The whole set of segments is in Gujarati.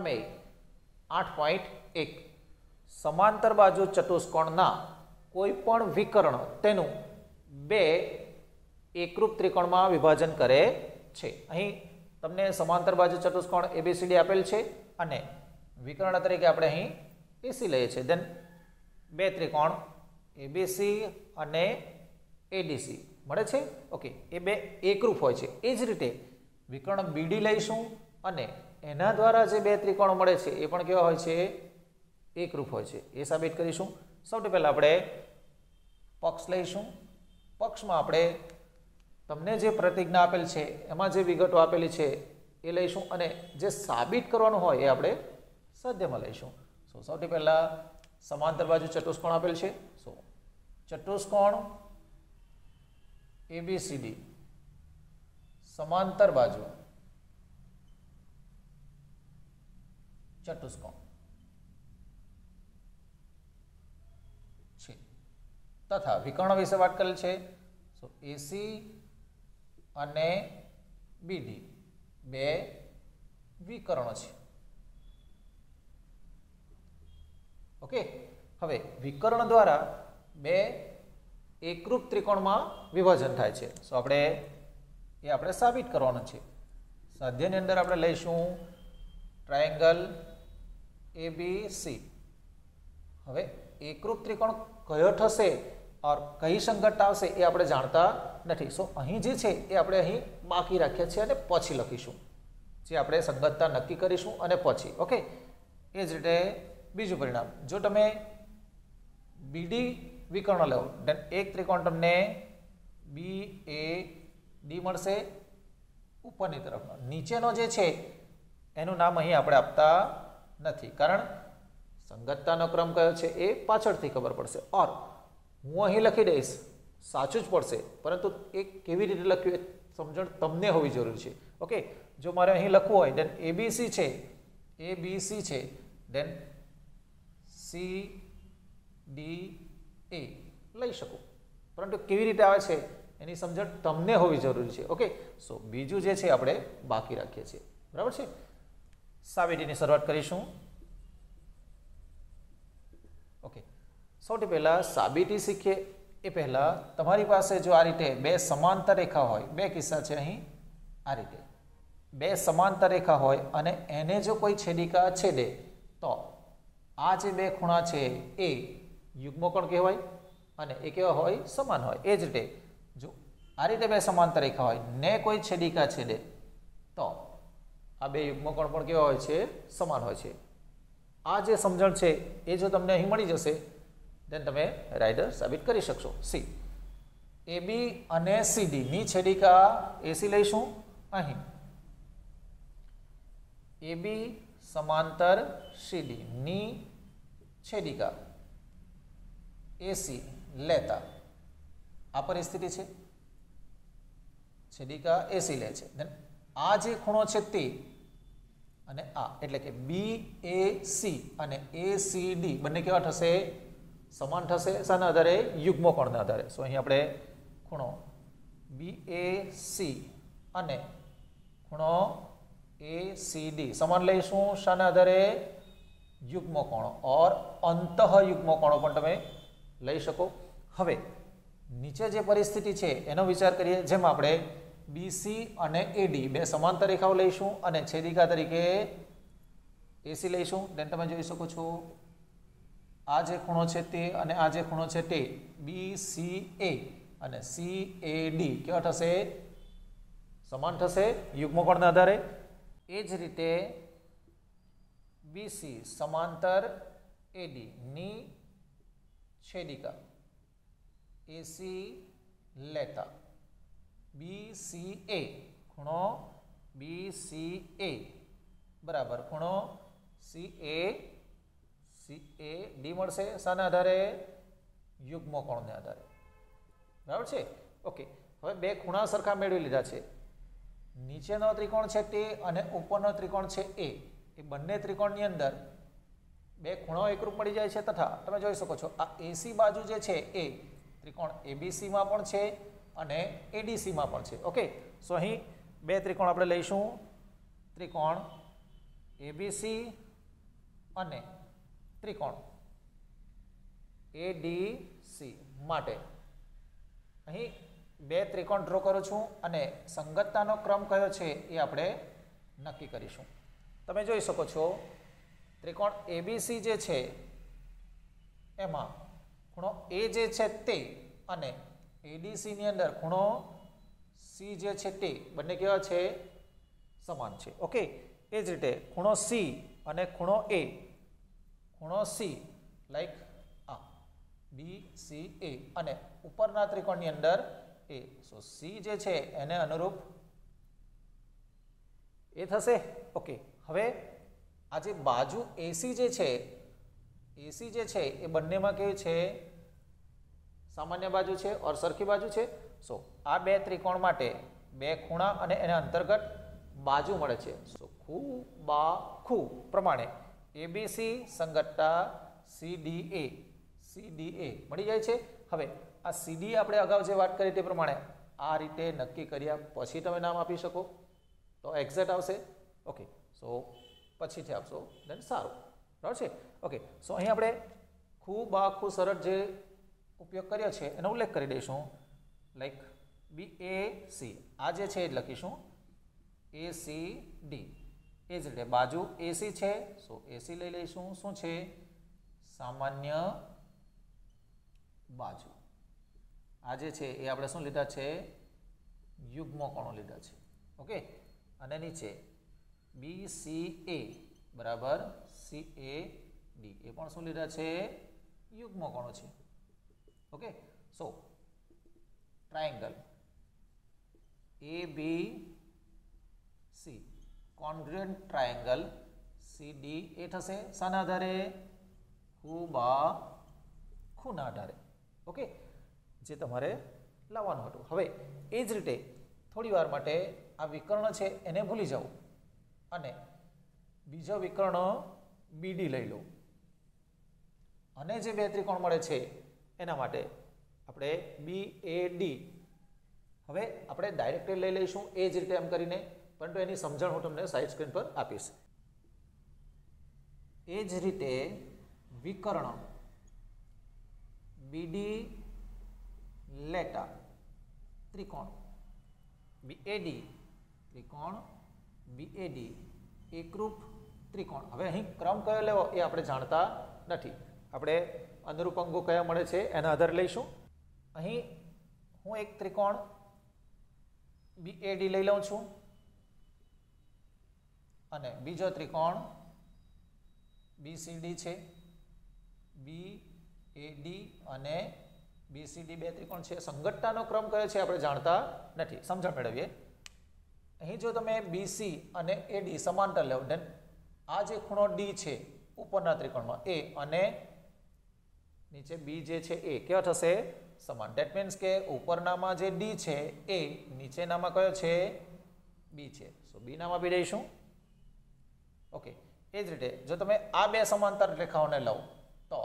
પ્રમેય 8.1 समांतर बाजू चतुष्कोणना कोईपण विकर्ण तेनुं बे एकरूप त्रिकोण में विभाजन करे छे। अहीं तमने समांतर बाजू चतुष्कोण एबीसीडी आपेल छे अने विकर्ण तरीके आपणे अहीं एसी लईए छे। देन बे त्रिकोण एबीसी अने एडीसी मळे छे। ओके, ए बे एकरूप होय छे। ए ज रीते विकर्ण बीडी लईशुं अने एना द्वारा जे बे त्रिकोण मळे छे ए पण केवा होय छे? एकरूप होय छे। ए साबित करीशुं। सौथी पहेला आपणे पक्ष लईशुं। पक्षमां आपणे तमने जे प्रतिज्ञा आपेल छे एमां जे विगतो आपेली छे ए लईशुं अने जे साबित करवानुं होय ए आपणे साध्यमां लईशुं। सो सौथी पहेला समांतर बाजू चतुष्कोण आपेल छे। सो चतुष्कोण एबीसीडी समांतर बाजू चतुष्कोण तथा विकर्ण विषे बात करेल छे। सो एसी अने बीडी बे विकर्ण छे। ओके, हवे विकर्ण द्वारा बे एकरूप त्रिकोण में विभाजन थाय छे। सो आपणे ए आपणे साबित करवानुं छे। स्वाध्यायनी अंदर आपणे लईशुं ट्रायंगल एबीसी। हवे एकरूप त्रिकोण कयो थशे और कई संगतता आवशे ए आपणे जाणता नथी। सो अहीं जे छे ए आपणे अहीं बाकी राख्या छे अने पछी लखीशुं, जे आपणे संगतता नक्की करीशुं अने पछी। ओके, ए ज रीते बीजुं परिणाम, जो तमे बीडी विकर्ण लो देन एक त्रिकोण तमने बी ए डी मळशे उपરની તરફનો। નીચેનો જે છે એનું નામ અહીં આપણે આપતા નથી, કારણ संगतताનો क्रम कयो छे ए पाछळथी खबर पड़शे। और हूँ अहीं लखी दईश साचुं ज पड़शे, परंतु ए केवी रीते लख्युं ए समजण तमने होवी जरूरी छे। ओके, जो मारे अहीं लखवुं होय देन एबीसी छे, एबीसी छे, देन सी डी ए लई शकूं, परंतु केवी रीते आवे छे एनी समजण तमने होवी जरूरी छे। ओके, सो बीजुं जे छे आपणे बाकी राखीए छीए। बराबर छे। साबितीनी शरूआत करीशुं। ओके, सौथी पहला साबिती शीखीए ए पहला तमारी पासे जो आ रीते बे समांतर रेखा होय, बे किस्सा छे अहीं आ रीते बे समांतर रेखा होय अने एने जो कोई छेदिका छेदे तो आ जे बे खूणा छे ए युग्मकोण कहेवाय अने ए केवा होय? समान होय। ए ज रीते जो आ रीते बे समांतर रेखा होय ने कोई छेदिका छेदे तो आ बे युग्मकोण पण केवा होय छे? समान होय छे। आ जे समझण छे ए जो तमने अहीं मळी जशे देन तमे राइडर साबित करी शकशो। सी ए बी अने सी डी नी छेदिका एसी लईशुं। अहीं ए बी समांतर सी डी नी छेदिका एसी लेता आ परिस्थिति छे। छेदिका एसी ले छे देन आ जे खूणो छे ते अने आ एटले के बी ए सी अने ए सी डी बने केवा थशे? समान थशे। शाना आधारे? युग्मकोणना आधारे। सो अहीं आपणे खूणो बी ए सी अने खूणो ए सी डी समान लईशुं। शाना आधारे? युग्मकोण और अंतः युग्मकोणो पण तमे लई शको। हवे नीचे जे परिस्थिति छे एनो विचार करीए, जेमां आपणे बीसी अने एडी बे समांतर रेखाओ लईशुं अने छेदिका तरीके एसी लईशुं। देन तमे जोई शको छो आ जे खूणो छे ते अने आ जे खूणो छे ते बीसीए अने सीएडी केवा थशे? समान थशे युग्मकोणना आधारे। ए ज रीते बीसी समांतर एडी नी छेदिका एसी लेता बीसीए खूणो बीसीए बराबर खूणो सीए सीए डी मळशे। शाना आधारे? युग्मकोणने आधारे। बराबर छे। ओके, हवे बे खूणा सरखा मेळवी लीधा छे। नीचेनो त्रिकोण छे ते अने उपरनो त्रिकोण छे ए बंने त्रिकोणनी अंदर बे खूणो एकरूप मळी जाय छे तथा तमे जोई शको छो आ एसी बाजू जे छे ए त्रिकोण एबीसी मां पण छे अने एडीसी मां पण छे। ओके, सो अहीं बे त्रिकोण आपणे लईशुं। त्रिकोण એબીસી અને ત્રિકોણ એડીસી માટે અહીં બે ત્રિકોણ ડ્રો કરું છું અને સંગતતાનો ક્રમ કયો છે એ આપણે નક્કી કરીશું. તમે જોઈ શકો છો ત્રિકોણ એબીસી જે છે એમાં ખૂણો એ જે છે તે અને એડીસીની અંદર ખૂણો સી જે છે તે બંને કેવા છે? સમાન છે. ઓકે, એ જ રીતે ખૂણો સી અને ખૂણો એ, ખૂણો સી લાઈક આ બી સી એ અને ઉપરના ત્રિકોણની અંદર એ, સો સી જે છે એને અનુરૂપ એ થશે. ઓકે, હવે આ જે બાજુ એસી જે છે, એસી જે છે એ બંનેમાં કેવી છે? સામાન્ય બાજુ છે ઓર સરખી બાજુ છે. સો આ બે ત્રિકોણ માટે બે ખૂણા અને એના અંતર્ગત બાજુ મળે છે. સો ખૂ બા ખૂ પ્રમાણે એબીસી સંગતતા સીડીએ, સીડીએ મળી જાય છે. હવે આ સીડી આપણે અગાઉ જે વાત કરી તે પ્રમાણે આ રીતે નક્કી કર્યા પછી તમે નામ આપી શકો તો એક્ઝેક્ટ આવશે. ઓકે, સો પછીથી આપશો દેન સારું, બરાબર છે. ઓકે, સો અહીં આપણે ખૂ બા ખૂ સરળ જે ઉપયોગ કર્યો છે એનો ઉલ્લેખ કરી દઈશું. લાઈક બી એ સી આ જે છે એ લખીશું એ સી ડી. એ જ રીતે બાજુ એસી છે, સો એસી લઈ લઈશું. શું છે? સામાન્ય બાજુ. આ જે છે એ આપણે શું લીધા છે? યુગ્મ કોણો લીધા છે. ઓકે, અને નીચે બી સી એ બરાબર સી એ ડી એ પણ શું લીધા છે? યુગ્મ કોણો છે. Okay, so triangle A B C congruent triangle C D A થશે શાના આધારે? ખૂ બા ખૂના આધારે. ઓકે, જે તમારે લાવવાનું હતું. હવે એ જ રીતે થોડી વાર માટે આ વિકર્ણ છે એને ભૂલી જાઓ અને બીજો વિકર્ણ બીડી લઈ લો અને જે બે ત્રિકોણ મળે છે એના માટે આપણે બી એ ડી હવે આપણે ડાયરેક્ટલી લઈ લઈશું એ જ રીતે એમ કરીને, પરંતુ એની સમજણ હું તમને સાઈડ સ્ક્રીન પર આપીશ. એ જ રીતે વિકર્ણ બીડી લેટા ત્રિકોણ બીએડી, ત્રિકોણ બીએડી એકરૂપ ત્રિકોણ. હવે અહીં ક્રમ કયો લેવો એ આપણે જાણતા નથી. આપણે અનુરૂપ અંગો કયા મળે છે એના આધારે લઈશું. અહીં હું એક ત્રિકોણ બીએડી લઈ લઉં છું અને બીજો ત્રિકોણ બીસીડી છે. બીએડી અને બીસીડી બે ત્રિકોણ છે. સંગતતાનો ક્રમ કયો છે આપણે જાણતા નથી. સમજણ મેળવીએ. અહીં જો તમે બીસી અને એડી સમાંતર લેવો દેન આ જે ખૂણો ડી છે ઉપરના ત્રિકોણમાં એ અને નીચે બી જે છે એ કેવા થશે? સમાન. ધેટ મીન્સ કે ઉપરનામાં જે ડી છે એ નીચેનામાં કયો છે? બી છે. સો બી નામ આપી દઈશું. ઓકે, એ જ રીતે જો તમે આ બે સમાંતર રેખાઓને લો તો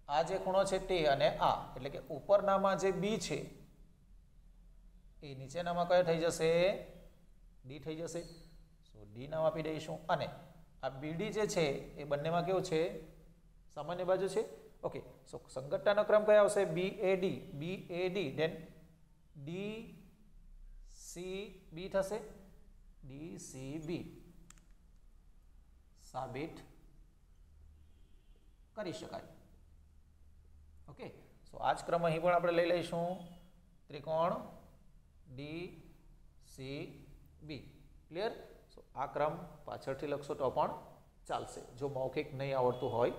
આ જે ખૂણો છે તે અને આ એટલે કે ઉપરનામાં જે બી છે એ નીચેનામાં કયો થઈ જશે? ડી થઈ જશે. સો ડી નામ આપી દઈશું અને આ બીડી જે છે એ બંનેમાં કેવું છે? સામાન્ય બાજુ છે. ઓકે, સો સંગતતાનો ક્રમ કયો આવશે? BAD, BAD than D C B થશે. ડી સી બી સાબિત કરી શકાય. ઓકે, સો આ જ ક્રમ અહીં પણ આપણે લઈ લઈશું. ત્રિકોણ ડી સી બી. ક્લિયર? સો આ ક્રમ પાછળથી લખશો તો પણ ચાલશે જો મૌખિક નહીં આવડતું હોય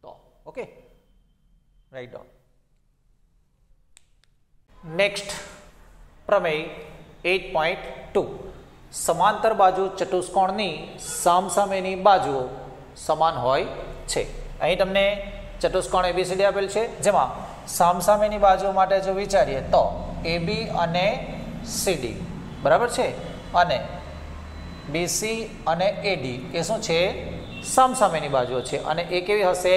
તો. Okay, right down. નેક્સ્ટ પ્રમેય 8.2 સમાંતર બાજુ ચતુષ્કોણની સામસામેની બાજુઓ સમાન હોય છે. અહીં તમને ચતુષ્કોણ એબીસીડી આપેલ છે જેમાં સામસામેની બાજુઓ માટે જો વિચારીએ તો એબી અને સીડી બરાબર છે અને બીસી અને એડી એ શું છે? સામસામેની બાજુઓ છે અને એ કેવી હશે?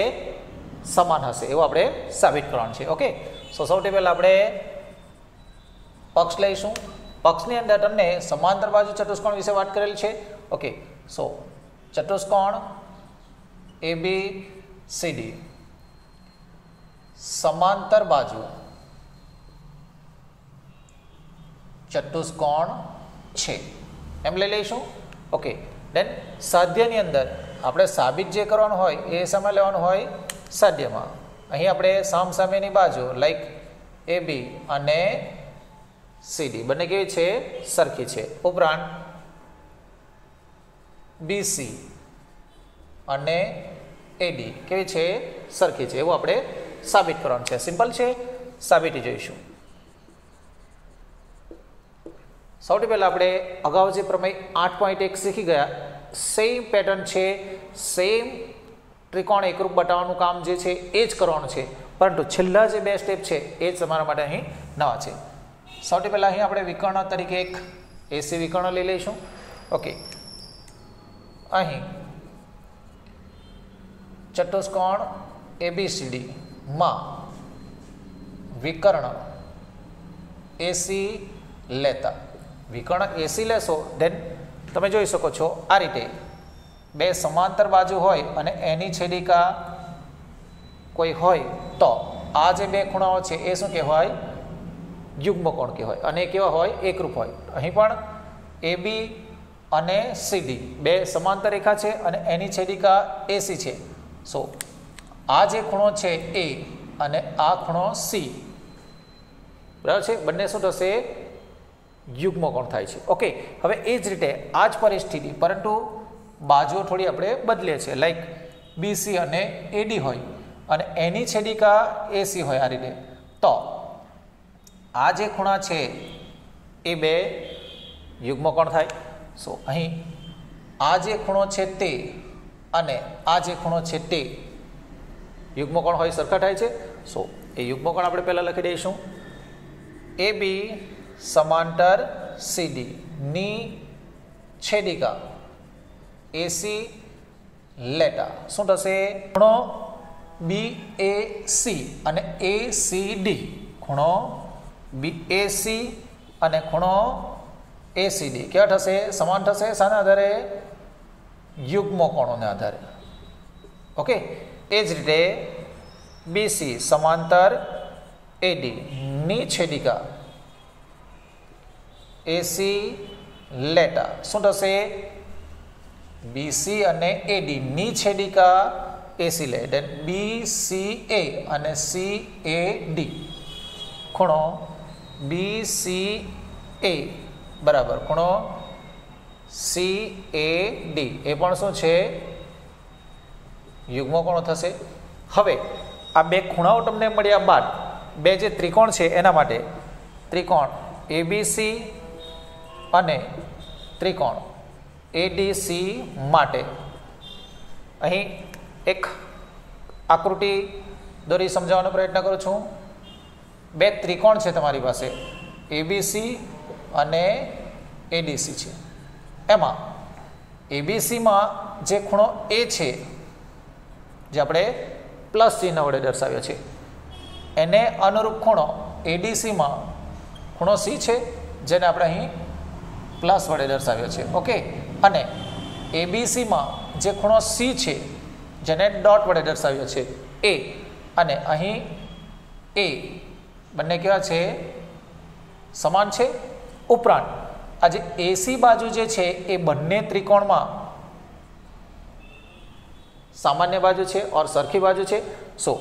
સમાન હશે એવું આપણે સાબિત કરવાનું છે. ઓકે, સો સૌથી પહેલા આપણે પક્ષ લઈશું. પક્ષની અંદર તમને સમાંતર બાજુ ચતુષ્કોણ વિશે વાત કરેલ છે. ઓકે, સો ચતુષ્કોણ ABCD સમાંતર બાજુ ચતુષ્કોણ છે એમ લઈ લઈશું. ઓકે, દેન સાધ્યની અંદર આપણે સાબિત જે કરવાનું હોય એ સમય લેવાનું હોય સાધ્યમાં. અહીં આપણે સામસામેની બાજુ લાઈક AB અને CD બંને કેવી છે? સરખી છે. ઉપરાંત BC અને AD કેવી છે? સરખી છે. એવું આપણે સાબિત કરવાનું છે. સિમ્પલ છે, સાબિતી જોઈશું. સૌથી પહેલાં આપણે અગાઉ જે પ્રમેય 8.1 શીખી ગયા, સેમ પેટર્ન છે, સેમ ત્રિકોણ એકરૂપ બતાવવાનું કામ જે છે એ જ કરવાનું છે, પરંતુ છેલ્લા જે 2 સ્ટેપ છે એ જ તમારા માટે અહીં નવા છે. સૌથી પહેલાં અહીં આપણે વિકર્ણ તરીકે એક AC વિકર્ણ લઈ લઈશું. ઓકે, અહીં ચતુષ્કોણ ABCD માં વિકર્ણ AC લેતા, વિકર્ણ AC લેશો દેન તમે જોઈ શકો છો આ રીતે 2 સમાંતર બાજુ હોય અને એની છેદિકા કોઈ હોય તો આ જે 2 ખૂણાઓ છે એ શું કહેવાય? યુગ્મ કોણ કહેવાય. અને કેવા હોય? એકરૂપ હોય. અહીં પણ AB અને CD 2 સમાંતર રેખા છે અને એની છેદિકા AC છે. સો આ જે ખૂણો છે A અને આ ખૂણો C, બરાબર છે, બંને શું થશે? યુગ્મ કોણ થાય છે. ઓકે, હવે એ જ રીતે આ જ પરિસ્થિતિ પરંતુ બાજુઓ થોડી આપણે બદલીએ છીએ. લાઈક BC અને AD હોય અને એની છેદિકા AC હોય આ રીતે, તો આ જે ખૂણા છે એ 2 યુગ્મ કોણ થાય. સો અહીં આ જે ખૂણો છે તે અને આ જે ખૂણો છે તે યુગ્મ કોણ હોય, સરખા થાય છે. સો એ યુગ્મ કોણ આપણે પહેલાં લખી દઈશું. AB સમાંતર CD ની છેદિકા AC લેતા શું થશે? ખૂણો BAC અને ACD, ખૂણો BAC અને ખૂણો ACD કેવા થશે? સમાન થશે. શાના આધારે? યુગ્મ કોણોના આધારે. ઓકે, એ જ રીતે BC સમાંતર AD ની છેદિકા AC લેતા શું થશે? BC અને AD ની છેદિકા AC લે દેન BCA અને CAD, ખૂણો BCA બરાબર ખૂણો CAD એ પણ શું છે? યુગ્મ કોણ થશે. હવે આ 2 ખૂણાઓ તમને મળ્યા બાદ 2 જે ત્રિકોણ છે એના માટે ત્રિકોણ ABC અને ત્રિકોણ ADC માટે અહીં એક આકૃતિ દોરી સમજાવવાનો પ્રયત્ન કરું છું. 2 ત્રિકોણ છે તમારી પાસે, ABC અને ADC છે. એમાં ABCમાં જે ખૂણો A છે, જે આપણે પ્લસ ચિહ્ન વડે દર્શાવ્યો છે, એને અનુરૂપ ખૂણો ADCમાં ખૂણો C છે, જેને આપણે અહીં પ્લસ વડે દર્શાવ્યો છે. ઓકે, અને ABCમાં જે ખૂણો C છે જેને ડોટ વડે દર્શાવ્યો છે A, અને અહીં A બંને કેવા છે? સમાન છે. ઉપરાંત આ જે AC બાજુ જે છે એ બંને ત્રિકોણમાં સામાન્ય બાજુ છે ઓર સરખી બાજુ છે. સો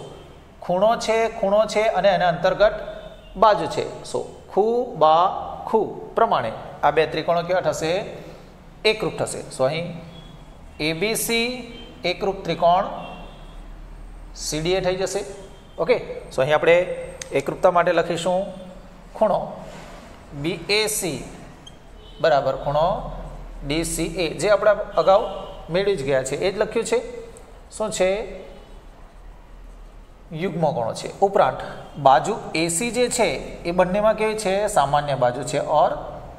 ખૂણો છે અને એના અંતર્ગત બાજુ છે. સો ખૂ બા ખૂ પ્રમાણે આ 2 ત્રિકોણો કેવા થશે? એકરૂપ થશે. સો અહીં ABC એકરૂપ ત્રિકોણ CDA થઈ જશે. ઓકે, સો અહીં આપણે એકરૂપતા માટે લખીશું ખૂણો BAC બરાબર ખૂણો DCA, જે આપણે અગાઉ મેળવી જ ગયા છે એ જ લખ્યું છે. શું છે? યુગ્મ કોણો છે. ઉપરાંત બાજુ AC જે છે એ બંનેમાં કેવી છે? સામાન્ય બાજુ છે ઓર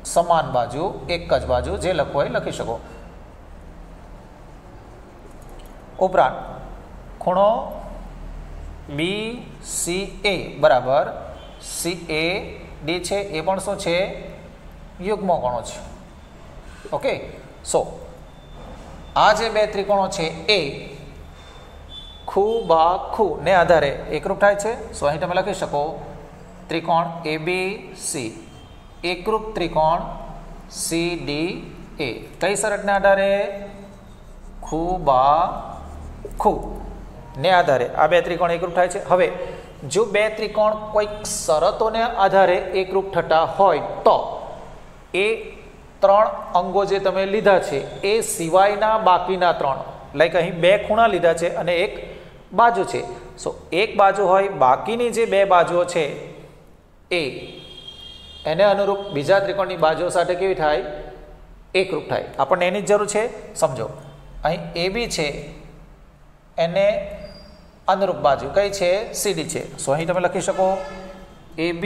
સમાન બાજુ, એક જ બાજુ, જે લખવું હોય લખી શકો. ઉપરાંત ખૂણો BCA બરાબર CAD છે, એ પણ શું છે? યુગ્મ કોણો છે. ઓકે, સો આ જે બે ત્રિકોણો છે એ ખૂબાખૂ ને આધારે એકરૂપ થાય છે. સો અહીં તમે લખી શકો ત્રિકોણ ABC એકરૂપ ત્રિકોણ CDA કઈ શરતને આધારે? ખૂબાખૂ ને આધારે આ બે ત્રિકોણ એકરૂપ થાય છે. હવે જો બે ત્રિકોણ કોઈક શરતોને આધારે એકરૂપ થતા હોય તો એ ત્રણ અંગો જે તમે લીધા છે એ સિવાયના બાકીના ત્રણ, લાઈક અહીં બે ખૂણા લીધા છે અને એક બાજુ છે. સો એક બાજુ હોય, બાકીની જે બે બાજુઓ છે એને અનુરૂપ બીજા ત્રિકોણની બાજુઓ સાથે કેવી થાય? એકરૂપ થાય. આપણને એની જ જરૂર છે. સમજો અહીં AB છે એને અનુરૂપ બાજુ કઈ છે? CD છે. સો અહીં તમે લખી શકો AB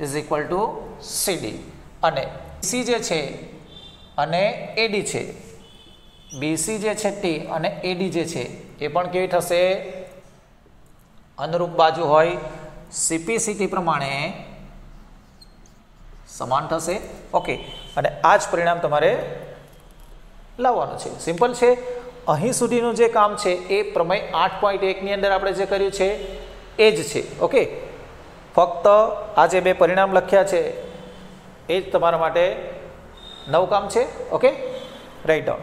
is equal to CD અને BC જે છે અને AD છે, BC જે છે T અને AD જે છે એ પણ કેવી થશે? અનુરૂપ બાજુ હોય, CPCT પ્રમાણે સમાન થશે. ઓકે, અને આ જ પરિણામ તમારે લાવવાનું છે. સિમ્પલ છે. અહીં સુધીનું જે કામ છે એ પ્રમેય 8.1 ની અંદર આપણે જે કર્યું છે એ જ છે. ઓકે, ફક્ત આ જે બે પરિણામ લખ્યા છે એ જ તમારા માટે નવું કામ છે. Okay, right down.